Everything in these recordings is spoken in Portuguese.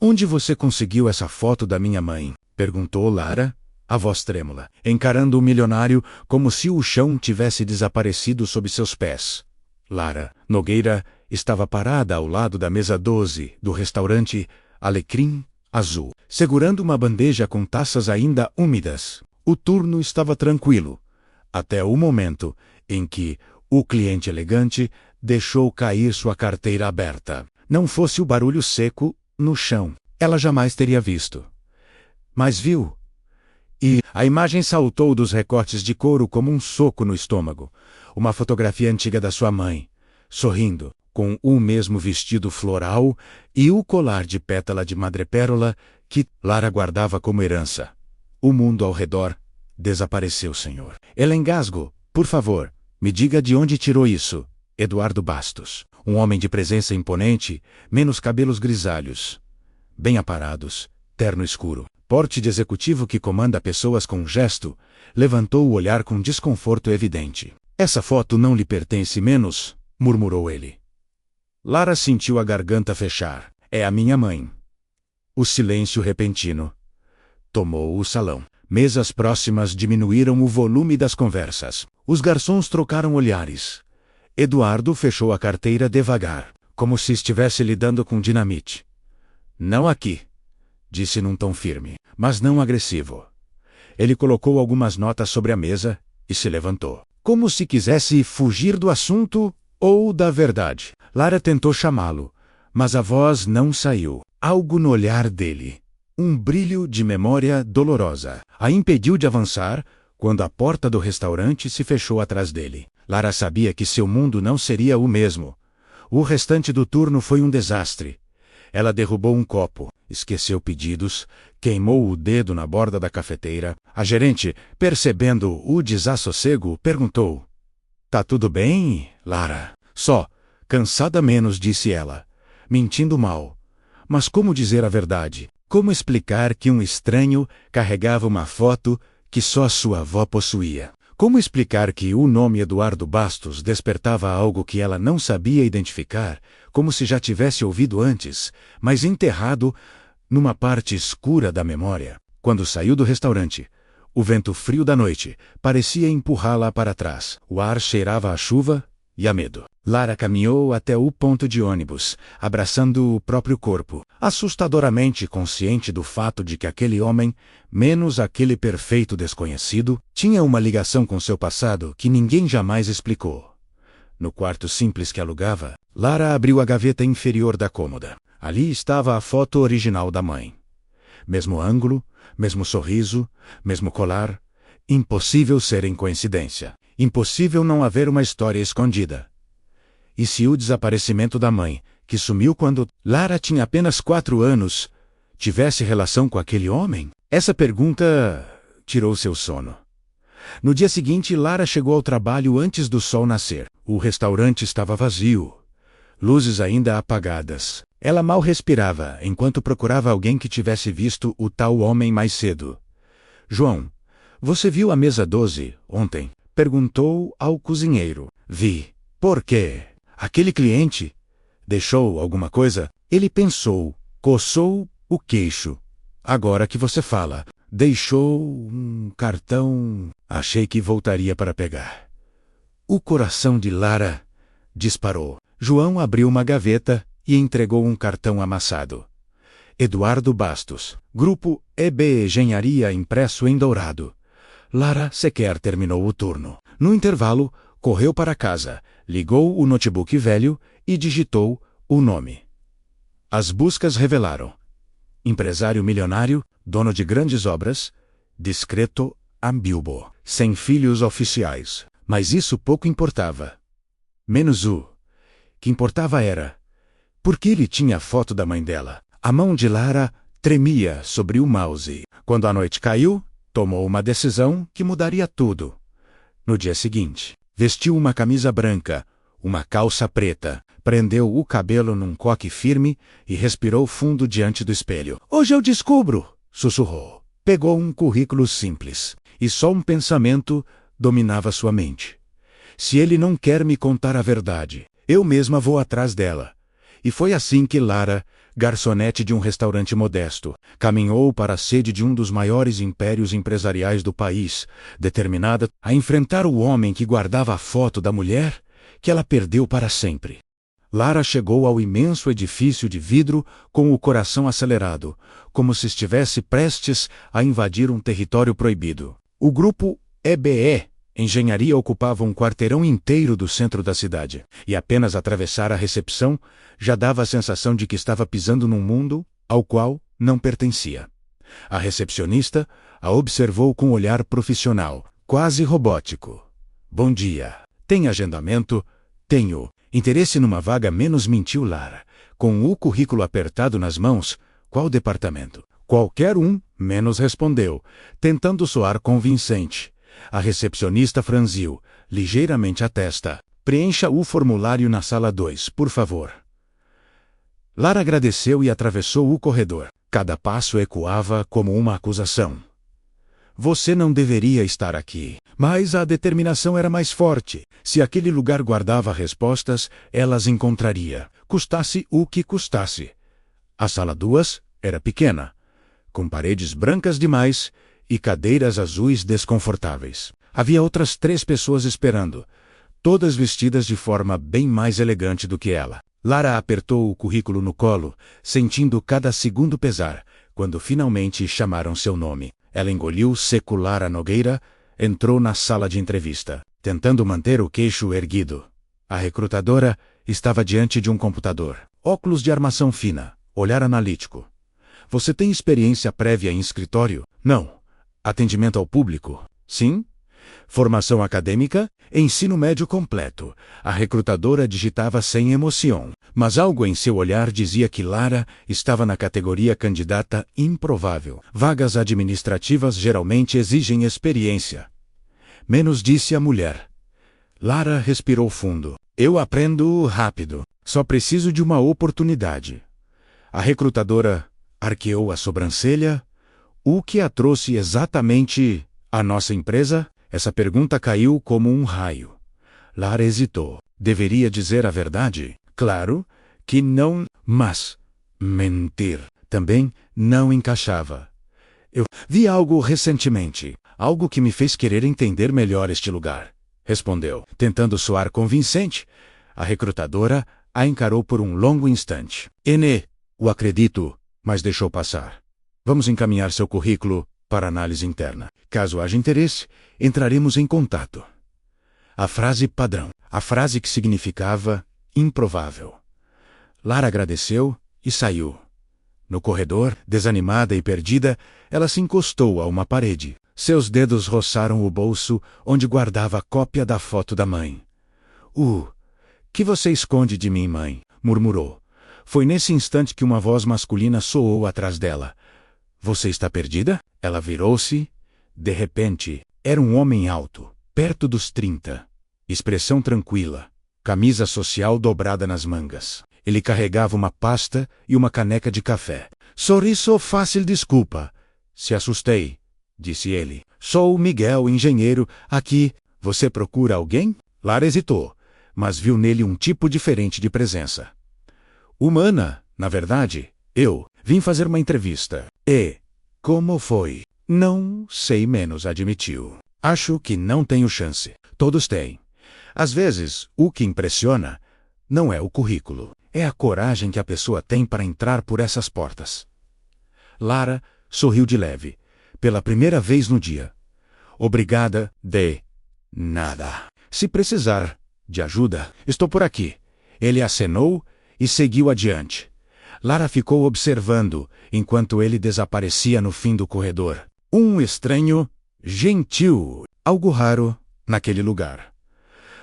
Onde você conseguiu essa foto da minha mãe? Perguntou Lara, a voz trêmula, encarando o milionário como se o chão tivesse desaparecido sob seus pés. Lara Nogueira estava parada ao lado da mesa 12 do restaurante Alecrim Azul, segurando uma bandeja com taças ainda úmidas. O turno estava tranquilo, até o momento em que o cliente elegante deixou cair sua carteira aberta. Não fosse o barulho seco no chão, ela jamais teria visto. Mas viu. E a imagem saltou dos recortes de couro como um soco no estômago. Uma fotografia antiga da sua mãe, sorrindo, com o mesmo vestido floral e o colar de pétala de madrepérola que Lara guardava como herança. O mundo ao redor desapareceu, senhor. Ela engasgou. Por favor, me diga de onde tirou isso. Eduardo Bastos, um homem de presença imponente, menos cabelos grisalhos, bem aparados, terno escuro, porte de executivo que comanda pessoas com um gesto, levantou o olhar com desconforto evidente. Essa foto não lhe pertence menos, murmurou ele. Lara sentiu a garganta fechar. É a minha mãe. O silêncio repentino tomou o salão. Mesas próximas diminuíram o volume das conversas. Os garçons trocaram olhares. Eduardo fechou a carteira devagar, como se estivesse lidando com dinamite. Não aqui, disse num tom firme, mas não agressivo. Ele colocou algumas notas sobre a mesa e se levantou, como se quisesse fugir do assunto ou da verdade. Lara tentou chamá-lo, mas a voz não saiu. Algo no olhar dele, um brilho de memória dolorosa, a impediu de avançar quando a porta do restaurante se fechou atrás dele. Lara sabia que seu mundo não seria o mesmo. O restante do turno foi um desastre. Ela derrubou um copo, esqueceu pedidos, queimou o dedo na borda da cafeteira. A gerente, percebendo o desassossego, perguntou: Tá tudo bem, Lara? Só, cansada menos, disse ela, mentindo mal. Mas como dizer a verdade? Como explicar que um estranho carregava uma foto que só sua avó possuía? Como explicar que o nome Eduardo Bastos despertava algo que ela não sabia identificar, como se já tivesse ouvido antes, mas enterrado numa parte escura da memória? Quando saiu do restaurante, o vento frio da noite parecia empurrá-la para trás. O ar cheirava a chuva e a medo. Lara caminhou até o ponto de ônibus, abraçando o próprio corpo, assustadoramente consciente do fato de que aquele homem, menos aquele perfeito desconhecido, tinha uma ligação com seu passado que ninguém jamais explicou. No quarto simples que alugava, Lara abriu a gaveta inferior da cômoda. Ali estava a foto original da mãe. Mesmo ângulo, mesmo sorriso, mesmo colar. Impossível serem coincidência. Impossível não haver uma história escondida. E se o desaparecimento da mãe, que sumiu quando Lara tinha apenas 4 anos, tivesse relação com aquele homem? Essa pergunta tirou seu sono. No dia seguinte, Lara chegou ao trabalho antes do sol nascer. O restaurante estava vazio. Luzes ainda apagadas. Ela mal respirava enquanto procurava alguém que tivesse visto o tal homem mais cedo. João, você viu a mesa 12 ontem? Perguntou ao cozinheiro. Vi. Por quê? Aquele cliente deixou alguma coisa? Ele pensou, coçou o queixo. Agora que você fala, deixou um cartão. Achei que voltaria para pegar. O coração de Lara disparou. João abriu uma gaveta e entregou um cartão amassado. Eduardo Bastos, Grupo EB Engenharia, impresso em dourado. Lara sequer terminou o turno. No intervalo, correu para casa, ligou o notebook velho e digitou o nome. As buscas revelaram: empresário milionário, dono de grandes obras, discreto, ambíguo, sem filhos oficiais. Mas isso pouco importava. Menos o que importava era: por que ele tinha a foto da mãe dela? A mão de Lara tremia sobre o mouse. Quando a noite caiu, tomou uma decisão que mudaria tudo. No dia seguinte, vestiu uma camisa branca, uma calça preta, prendeu o cabelo num coque firme e respirou fundo diante do espelho. Hoje eu descubro, sussurrou. Pegou um currículo simples, e só um pensamento dominava sua mente. Se ele não quer me contar a verdade, eu mesma vou atrás dela. E foi assim que Lara garçonete de um restaurante modesto, caminhou para a sede de um dos maiores impérios empresariais do país, determinada a enfrentar o homem que guardava a foto da mulher que ela perdeu para sempre. Lara chegou ao imenso edifício de vidro com o coração acelerado, como se estivesse prestes a invadir um território proibido. O grupo EBE, Engenharia, ocupava um quarteirão inteiro do centro da cidade, e apenas atravessar a recepção já dava a sensação de que estava pisando num mundo ao qual não pertencia. A recepcionista a observou com um olhar profissional, quase robótico. Bom dia. Tem agendamento? Tenho. Interesse numa vaga? Menos, mentiu Lara, com o currículo apertado nas mãos. Qual departamento? Qualquer um, menos respondeu, tentando soar convincente. A recepcionista franziu ligeiramente a testa. Preencha o formulário na sala 2, por favor. Lara agradeceu e atravessou o corredor. Cada passo ecoava como uma acusação. Você não deveria estar aqui. Mas a determinação era mais forte. Se aquele lugar guardava respostas, ela as encontraria, custasse o que custasse. A sala 2 era pequena, com paredes brancas demais e cadeiras azuis desconfortáveis. Havia outras 3 pessoas esperando, todas vestidas de forma bem mais elegante do que ela. Lara apertou o currículo no colo, sentindo cada segundo pesar, quando finalmente chamaram seu nome. Ela engoliu seco. Lara Nogueira entrou na sala de entrevista, tentando manter o queixo erguido. A recrutadora estava diante de um computador. Óculos de armação fina, olhar analítico. Você tem experiência prévia em escritório? Não. Atendimento ao público? Sim. Formação acadêmica? Ensino médio completo. A recrutadora digitava sem emoção, mas algo em seu olhar dizia que Lara estava na categoria candidata improvável. Vagas administrativas geralmente exigem experiência. Menos, disse a mulher. Lara respirou fundo. Eu aprendo rápido. Só preciso de uma oportunidade. A recrutadora arqueou a sobrancelha. O que a trouxe exatamente à nossa empresa? Essa pergunta caiu como um raio. Lara hesitou. Deveria dizer a verdade? Claro que não, mas mentir também não encaixava. Eu vi algo recentemente, algo que me fez querer entender melhor este lugar, respondeu, tentando soar convincente. A recrutadora a encarou por um longo instante. O acredito, mas deixou passar. Vamos encaminhar seu currículo para análise interna. Caso haja interesse, entraremos em contato. A frase padrão, a frase que significava improvável. Lara agradeceu e saiu. No corredor, desanimada e perdida, ela se encostou a uma parede. Seus dedos roçaram o bolso onde guardava a cópia da foto da mãe. Que você esconde de mim, mãe? Murmurou. Foi nesse instante que uma voz masculina soou atrás dela. Você está perdida? Ela virou-se. De repente, era um homem alto, perto dos 30. Expressão tranquila, camisa social dobrada nas mangas. Ele carregava uma pasta e uma caneca de café. Sorriso fácil, desculpa. Se assustei, disse ele. Sou o Miguel, engenheiro, aqui. Você procura alguém? Lara hesitou, mas viu nele um tipo diferente de presença. Humana, na verdade. Eu vim fazer uma entrevista. Como foi? Não sei, menos, admitiu. Acho que não tenho chance. Todos têm. Às vezes, o que impressiona não é o currículo, é a coragem que a pessoa tem para entrar por essas portas. Lara sorriu de leve, pela primeira vez no dia. Obrigada, de nada. Se precisar de ajuda, estou por aqui. Ele acenou e seguiu adiante. Lara ficou observando enquanto ele desaparecia no fim do corredor. Um estranho, gentil, algo raro naquele lugar.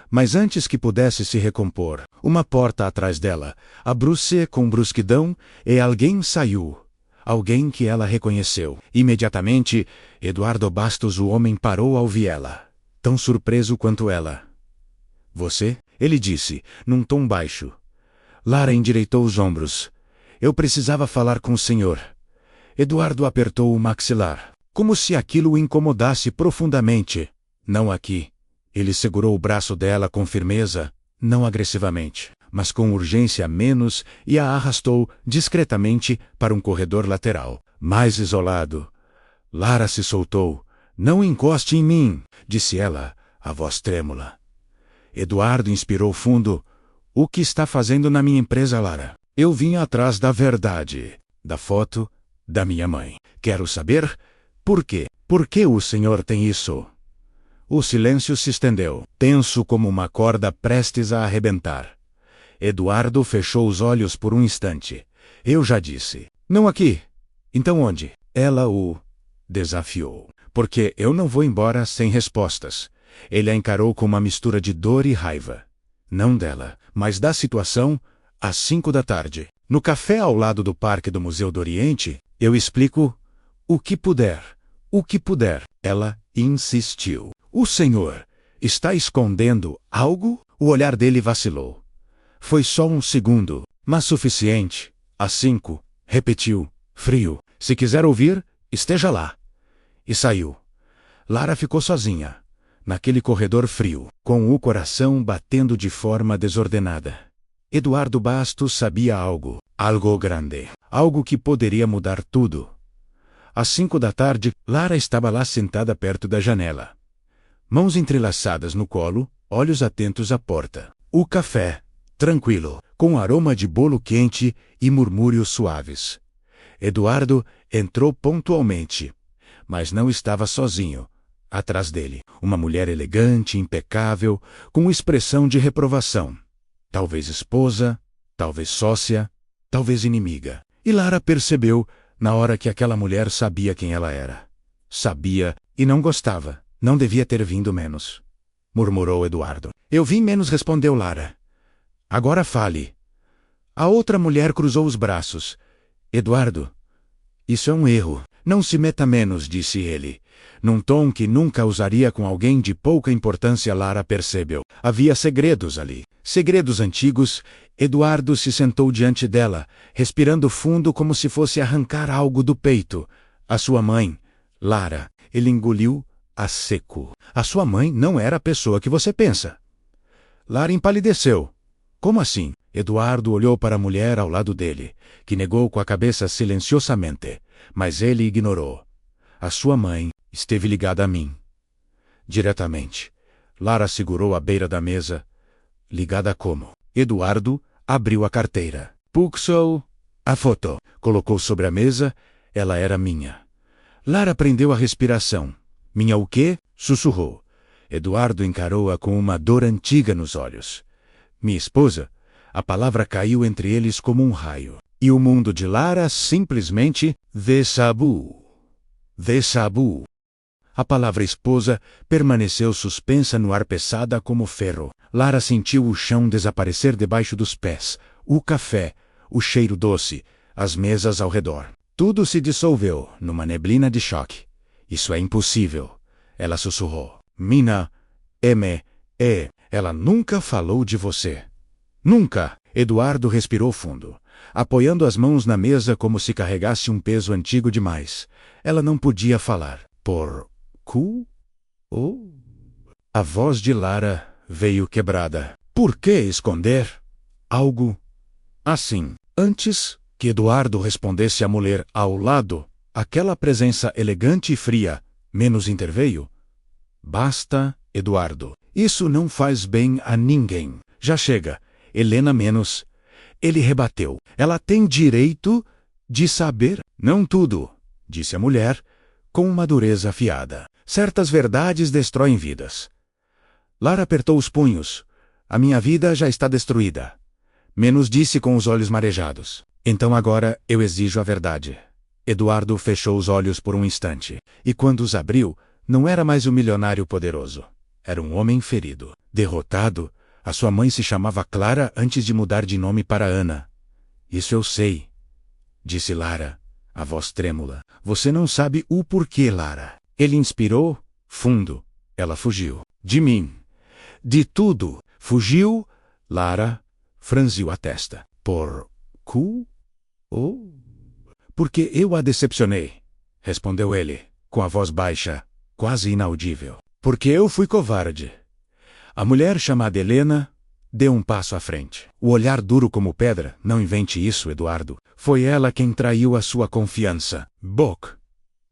Mas antes que pudesse se recompor, uma porta atrás dela abriu-se com brusquidão e alguém saiu. Alguém que ela reconheceu. Imediatamente, Eduardo Bastos, o homem, parou ao vê-la, tão surpreso quanto ela. Você? Ele disse, num tom baixo. Lara endireitou os ombros. Eu precisava falar com o senhor. Eduardo apertou o maxilar, como se aquilo o incomodasse profundamente. Não aqui. Ele segurou o braço dela com firmeza, não agressivamente. mas com urgência menos, e a arrastou discretamente para um corredor lateral, mais isolado. Lara se soltou. Não encoste em mim, disse ela, a voz trêmula. Eduardo inspirou fundo. O que está fazendo na minha empresa, Lara? Eu vim atrás da verdade, da foto da minha mãe. Quero saber por quê. Por que o senhor tem isso? O silêncio se estendeu, tenso como uma corda prestes a arrebentar. Eduardo fechou os olhos por um instante. Eu já disse. Não aqui. Então onde? Ela o desafiou. Porque eu não vou embora sem respostas. Ele a encarou com uma mistura de dor e raiva. Não dela, mas da situação, às 5 da tarde. No café ao lado do Parque do Museu do Oriente, eu explico o que puder. O que puder. Ela insistiu. O senhor está escondendo algo? O olhar dele vacilou. Foi só um segundo, mas suficiente. Às 5, repetiu, frio. Se quiser ouvir, esteja lá. E saiu. Lara ficou sozinha, naquele corredor frio, com o coração batendo de forma desordenada. Eduardo Bastos sabia algo grande, algo que poderia mudar tudo. Às 5 da tarde, Lara estava lá sentada perto da janela. Mãos entrelaçadas no colo, olhos atentos à porta. O café, tranquilo, com aroma de bolo quente e murmúrios suaves. Eduardo entrou pontualmente, mas não estava sozinho. Atrás dele, uma mulher elegante, impecável, com expressão de reprovação. Talvez esposa, talvez sócia, talvez inimiga. E Lara percebeu, na hora que aquela mulher sabia quem ela era. Sabia e não gostava. Não devia ter vindo menos. Murmurou Eduardo. Eu vim menos, respondeu Lara. Agora fale. A outra mulher cruzou os braços. Eduardo, isso é um erro. Não se meta menos, disse ele. Num tom que nunca usaria com alguém de pouca importância. Lara percebeu. Havia segredos ali. Segredos antigos. Eduardo se sentou diante dela, respirando fundo como se fosse arrancar algo do peito. A sua mãe, Lara. Ele engoliu a seco. A sua mãe não era a pessoa que você pensa. Lara empalideceu. Como assim? Eduardo olhou para a mulher ao lado dele, que negou com a cabeça silenciosamente, mas ele ignorou. A sua mãe esteve ligada a mim. Diretamente. Lara segurou a beira da mesa. Ligada como? Eduardo abriu a carteira. Puxou a foto. Colocou sobre a mesa. Ela era minha. Lara prendeu a respiração. Minha o quê? Sussurrou. Eduardo encarou-a com uma dor antiga nos olhos. Minha esposa? A palavra caiu entre eles como um raio. E o mundo de Lara simplesmente desabou. Desabou. A palavra esposa permaneceu suspensa no ar, pesada como ferro. Lara sentiu o chão desaparecer debaixo dos pés, o café, o cheiro doce, as mesas ao redor. Tudo se dissolveu numa neblina de choque. Isso é impossível, ela sussurrou. Mina, ela nunca falou de você. Nunca. Eduardo respirou fundo, apoiando as mãos na mesa como se carregasse um peso antigo demais. Ela não podia falar. A voz de Lara veio quebrada. Por que esconder algo assim? Antes que Eduardo respondesse, a mulher ao lado, aquela presença elegante e fria, menos interveio. Basta, Eduardo. Isso não faz bem a ninguém. Já chega. Helena menos. Ele rebateu. Ela tem direito de saber? Não tudo, disse a mulher, com uma dureza afiada. Certas verdades destroem vidas. Lara apertou os punhos. A minha vida já está destruída. Menos, disse com os olhos marejados. Então agora eu exijo a verdade. Eduardo fechou os olhos por um instante. E quando os abriu, não era mais o milionário poderoso. Era um homem ferido, derrotado. A sua mãe se chamava Clara antes de mudar de nome para Ana. Isso eu sei, disse Lara, a voz trêmula. Você não sabe o porquê, Lara. Ele inspirou fundo. Ela fugiu. De mim. De tudo. Fugiu. Lara franziu a testa. Porque eu a decepcionei, respondeu ele, com a voz baixa, quase inaudível. Porque eu fui covarde. A mulher chamada Helena deu um passo à frente. O olhar duro como pedra, não invente isso, Eduardo. Foi ela quem traiu a sua confiança. Book.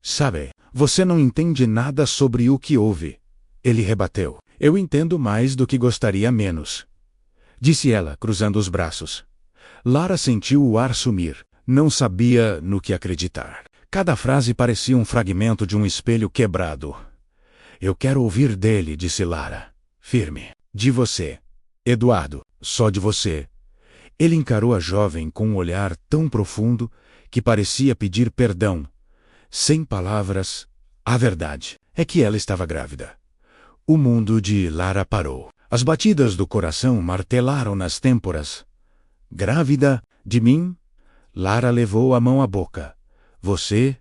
Sabe, você não entende nada sobre o que houve. Ele rebateu. Eu entendo mais do que gostaria menos. Disse ela, cruzando os braços. Lara sentiu o ar sumir. Não sabia no que acreditar. Cada frase parecia um fragmento de um espelho quebrado. Eu quero ouvir dele, disse Lara. Firme. De você. Eduardo, só de você. Ele encarou a jovem com um olhar tão profundo que parecia pedir perdão. Sem palavras, a verdade é que ela estava grávida. O mundo de Lara parou. As batidas do coração martelaram nas têmporas. Grávida de mim? Lara levou a mão à boca. Você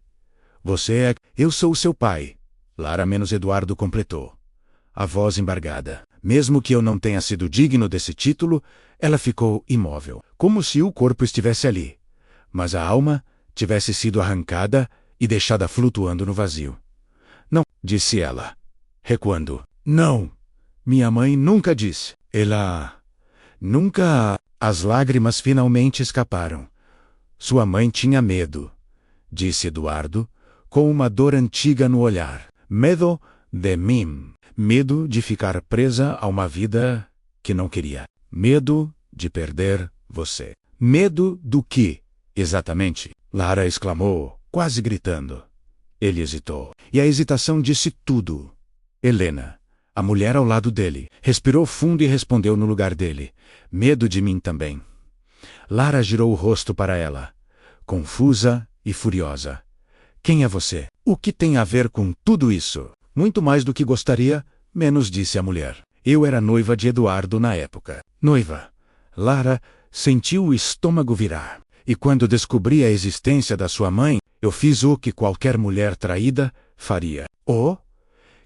é... Eu sou seu pai. Lara menos Eduardo completou. A voz embargada. Mesmo que eu não tenha sido digno desse título, ela ficou imóvel, como se o corpo estivesse ali, mas a alma tivesse sido arrancada e deixada flutuando no vazio. Não, disse ela, recuando. Não, minha mãe nunca disse. Ela... nunca... As lágrimas finalmente escaparam. Sua mãe tinha medo, disse Eduardo, com uma dor antiga no olhar. Medo de mim. Medo de ficar presa a uma vida que não queria. Medo de perder você. Medo do quê, exatamente? Lara exclamou, quase gritando. Ele hesitou. E a hesitação disse tudo. Helena, a mulher ao lado dele, respirou fundo e respondeu no lugar dele. Medo de mim também. Lara girou o rosto para ela, confusa e furiosa. Quem é você? O que tem a ver com tudo isso? Muito mais do que gostaria, menos, disse a mulher. Eu era noiva de Eduardo na época. Noiva. Lara sentiu o estômago virar. E quando descobri a existência da sua mãe, eu fiz o que qualquer mulher traída faria. Oh?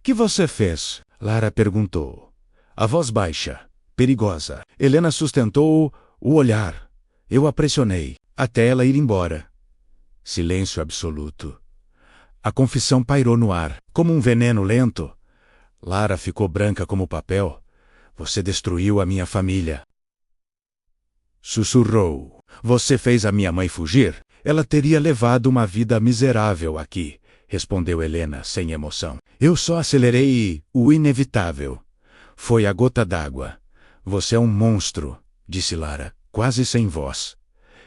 Que você fez? Lara perguntou. A voz baixa, perigosa. Helena sustentou o olhar. Eu a pressionei, até ela ir embora. Silêncio absoluto. A confissão pairou no ar, como um veneno lento. Lara ficou branca como papel. Você destruiu a minha família. Sussurrou. Você fez a minha mãe fugir? Ela teria levado uma vida miserável aqui, respondeu Helena, sem emoção. Eu só acelerei o inevitável. Foi a gota d'água. Você é um monstro, disse Lara, quase sem voz.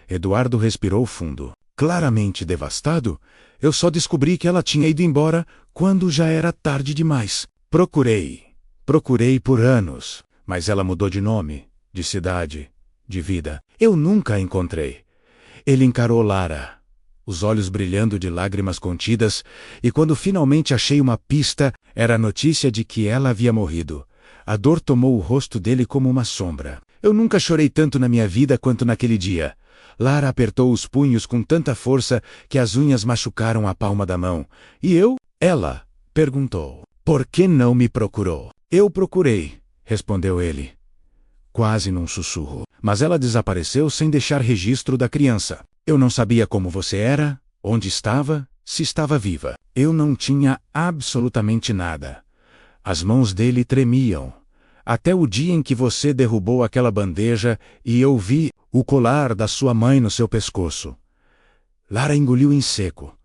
Eduardo respirou fundo. Claramente devastado, eu só descobri que ela tinha ido embora quando já era tarde demais. Procurei por anos, mas ela mudou de nome, de cidade, de vida. Eu nunca a encontrei. Ele encarou Lara, os olhos brilhando de lágrimas contidas, e quando finalmente achei uma pista, era a notícia de que ela havia morrido. A dor tomou o rosto dele como uma sombra. Eu nunca chorei tanto na minha vida quanto naquele dia. Lara apertou os punhos com tanta força que as unhas machucaram a palma da mão. E eu? Ela perguntou. Por que não me procurou? Eu procurei, respondeu ele, quase num sussurro. Mas ela desapareceu sem deixar registro da criança. Eu não sabia como você era, onde estava, se estava viva. Eu não tinha absolutamente nada. As mãos dele tremiam. Até o dia em que você derrubou aquela bandeja e eu vi o colar da sua mãe no seu pescoço. Lara engoliu em seco.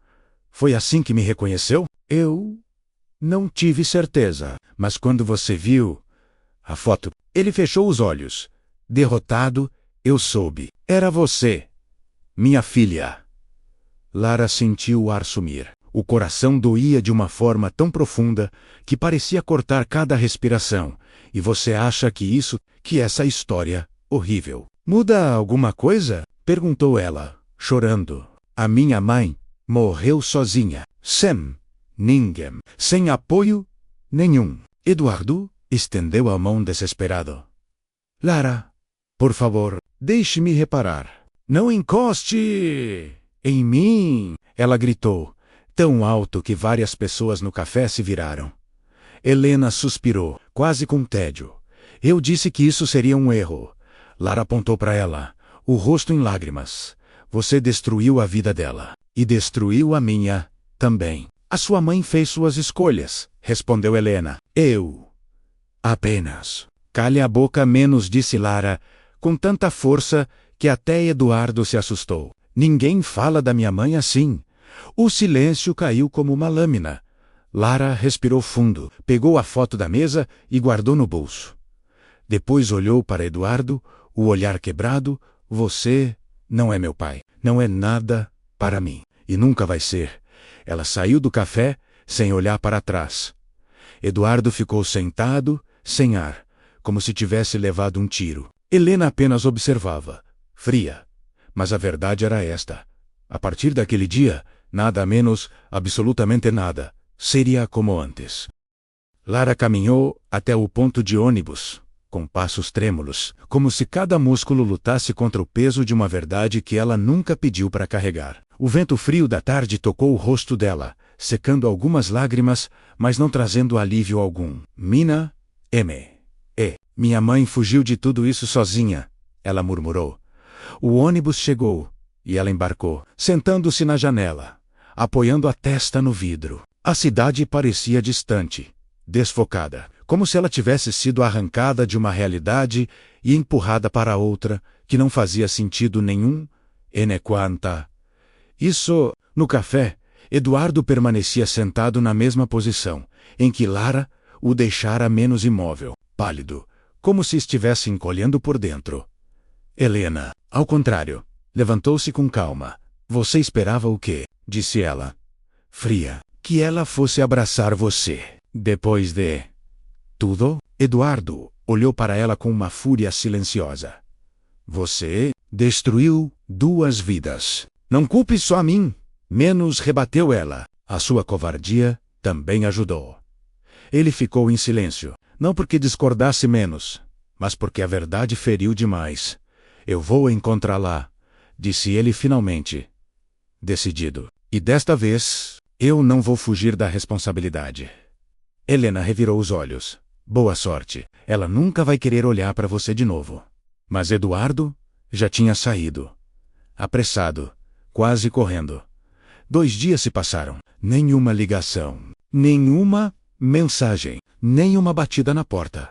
Foi assim que me reconheceu? Eu não tive certeza, mas quando você viu a foto, ele fechou os olhos. Derrotado, eu soube. Era você, minha filha. Lara sentiu o ar sumir. O coração doía de uma forma tão profunda que parecia cortar cada respiração. E você acha que essa história horrível muda alguma coisa? Perguntou ela, chorando. A minha mãe morreu sozinha, sem ninguém, sem apoio nenhum. Eduardo estendeu a mão desesperado. Lara, por favor, deixe-me reparar. Não encoste em mim, ela gritou, tão alto que várias pessoas no café se viraram. Helena suspirou, quase com tédio. Eu disse que isso seria um erro. Lara apontou para ela, o rosto em lágrimas. Você destruiu a vida dela. E destruiu a minha também. A sua mãe fez suas escolhas, respondeu Helena. Eu apenas Cale a boca menos, disse Lara, com tanta força que até Eduardo se assustou. Ninguém fala da minha mãe assim. O silêncio caiu como uma lâmina. Lara respirou fundo, pegou a foto da mesa e guardou no bolso. Depois olhou para Eduardo, o olhar quebrado. Você não é meu pai. Não é nada para mim. E nunca vai ser. Ela saiu do café sem olhar para trás. Eduardo ficou sentado, sem ar, como se tivesse levado um tiro. Helena apenas observava, fria. Mas a verdade era esta. A partir daquele dia, nada menos, absolutamente nada, seria como antes. Lara caminhou até o ponto de ônibus, com passos trêmulos, como se cada músculo lutasse contra o peso de uma verdade que ela nunca pediu para carregar. O vento frio da tarde tocou o rosto dela, secando algumas lágrimas, mas não trazendo alívio algum. Mina, minha mãe fugiu de tudo isso sozinha, ela murmurou. O ônibus chegou, e ela embarcou, sentando-se na janela, apoiando a testa no vidro. A cidade parecia distante, desfocada, como se ela tivesse sido arrancada de uma realidade e empurrada para outra, que não fazia sentido nenhum. Isso, no café, Eduardo permanecia sentado na mesma posição, em que Lara o deixara menos imóvel, pálido, como se estivesse encolhendo por dentro. Helena, ao contrário, levantou-se com calma. Você esperava o quê? Disse ela. Fria. Que ela fosse abraçar você. Depois de tudo? Eduardo olhou para ela com uma fúria silenciosa. Você destruiu 2 vidas. Não culpe só a mim. Menos, rebateu ela. A sua covardia também ajudou. Ele ficou em silêncio, não porque discordasse menos, mas porque a verdade feriu demais. Eu vou encontrá-la, disse ele finalmente. Decidido. E desta vez, eu não vou fugir da responsabilidade. Helena revirou os olhos. Boa sorte. Ela nunca vai querer olhar para você de novo. Mas Eduardo já tinha saído. Apressado, quase correndo. 2 dias se passaram. Nenhuma ligação. Nenhuma mensagem. Nenhuma batida na porta.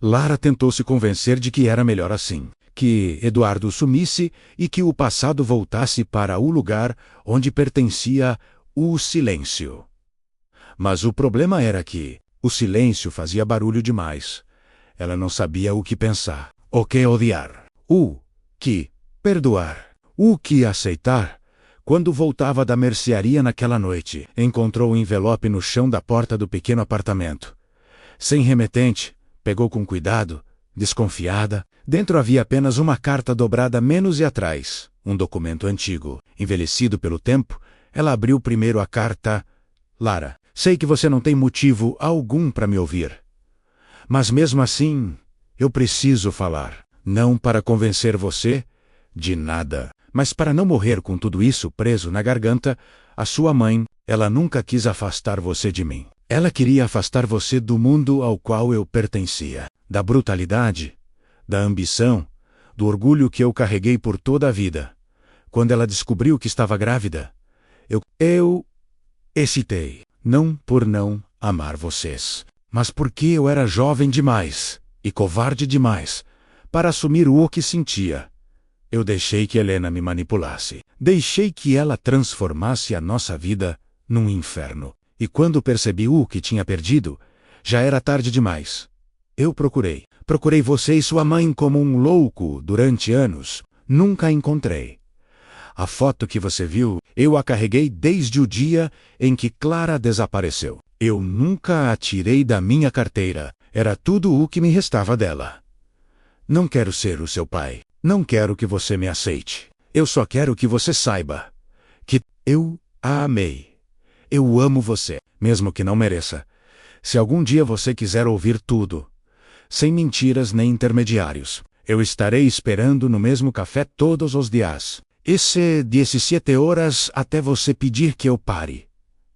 Lara tentou se convencer de que era melhor assim. Que Eduardo sumisse e que o passado voltasse para o lugar onde pertencia o silêncio. Mas o problema era que o silêncio fazia barulho demais. Ela não sabia o que pensar, o que odiar, o que perdoar, o que aceitar. Quando voltava da mercearia naquela noite, encontrou o envelope no chão da porta do pequeno apartamento. Sem remetente, pegou com cuidado, desconfiada. Dentro havia apenas uma carta dobrada menos e atrás, um documento antigo, envelhecido pelo tempo. Ela abriu primeiro a carta. Lara, sei que você não tem motivo algum para me ouvir. Mas mesmo assim, eu preciso falar. Não para convencer você de nada, mas para não morrer com tudo isso preso na garganta. A sua mãe, ela nunca quis afastar você de mim. Ela queria afastar você do mundo ao qual eu pertencia, da brutalidade, da ambição, do orgulho que eu carreguei por toda a vida. Quando ela descobriu que estava grávida, eu hesitei, não por não amar vocês, mas porque eu era jovem demais e covarde demais para assumir o que sentia. Eu deixei que Helena me manipulasse. Deixei que ela transformasse a nossa vida num inferno. E quando percebi o que tinha perdido, já era tarde demais. Eu procurei você e sua mãe como um louco durante anos. Nunca a encontrei. A foto que você viu, eu a carreguei desde o dia em que Clara desapareceu. Eu nunca a tirei da minha carteira. Era tudo o que me restava dela. Não quero ser o seu pai. Não quero que você me aceite. Eu só quero que você saiba que eu a amei. Eu amo você, mesmo que não mereça. Se algum dia você quiser ouvir tudo, sem mentiras nem intermediários, eu estarei esperando no mesmo café todos os dias. Esse 17 horas até você pedir que eu pare.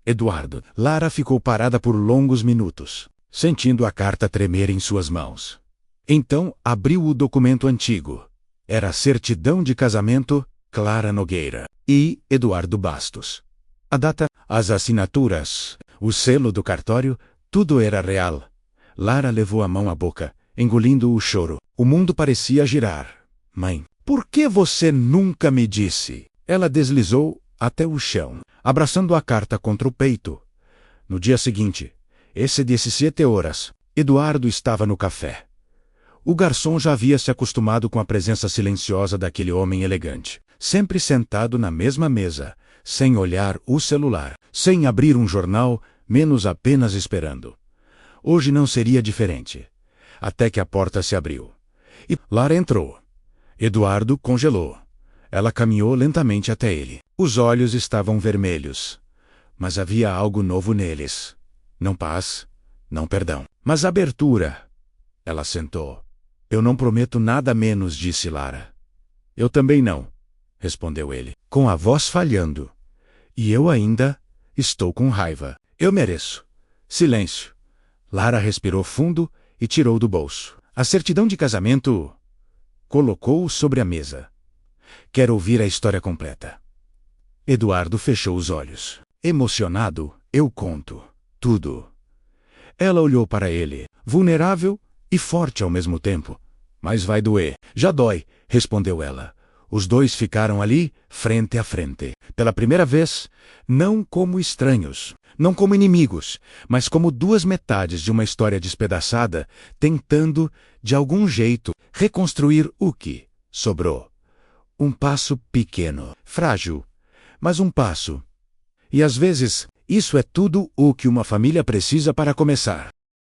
Eduardo. Lara ficou parada por longos minutos, sentindo a carta tremer em suas mãos. Então abriu o documento antigo. Era a certidão de casamento, Clara Nogueira e Eduardo Bastos. A data, as assinaturas, o selo do cartório, tudo era real. Lara levou a mão à boca, engolindo o choro. O mundo parecia girar. Mãe, por que você nunca me disse? Ela deslizou até o chão, abraçando a carta contra o peito. No dia seguinte, às 17 horas, Eduardo estava no café. O garçom já havia se acostumado com a presença silenciosa daquele homem elegante, sempre sentado na mesma mesa, sem olhar o celular, sem abrir um jornal, menos apenas esperando. Hoje não seria diferente. Até que a porta se abriu. E Lara entrou. Eduardo congelou. Ela caminhou lentamente até ele. Os olhos estavam vermelhos. Mas havia algo novo neles. Não paz, não perdão, mas abertura. Ela sentou. Eu não prometo nada menos, disse Lara. Eu também não, respondeu ele, com a voz falhando. E eu ainda estou com raiva. Eu mereço. Silêncio. Lara respirou fundo e tirou do bolso a certidão de casamento. Colocou-o sobre a mesa. Quero ouvir a história completa. Eduardo fechou os olhos. Emocionado, eu conto tudo. Ela olhou para ele, vulnerável e forte ao mesmo tempo. Mas vai doer. Já dói, respondeu ela. Os dois ficaram ali, frente a frente. Pela primeira vez, não como estranhos, não como inimigos, mas como duas metades de uma história despedaçada, tentando, de algum jeito, reconstruir o que sobrou. Um passo pequeno, frágil, mas um passo. E às vezes, isso é tudo o que uma família precisa para começar.